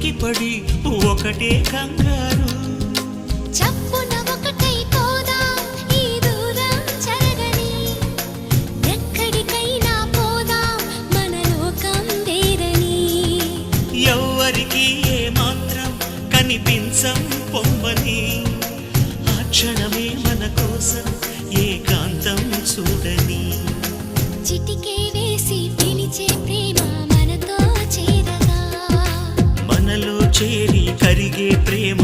ఉలికిపడి ఒకటే కంగారు. చప్పున ఒకటై పోదాం ఈ దూరం చెరగని, ఎక్కడికైనా పోదాం మన లోకం వేరని. ఎవ్వరికి ఏ మాత్రం కనిపించం పొమ్మని, ఆ క్షణమే మన కోసం ఏకాంతం చూడని. చిటికే వేసి పిలిచే ప్రేమ మనతో చేరగా, మనలో చేరి కరిగే ప్రేమ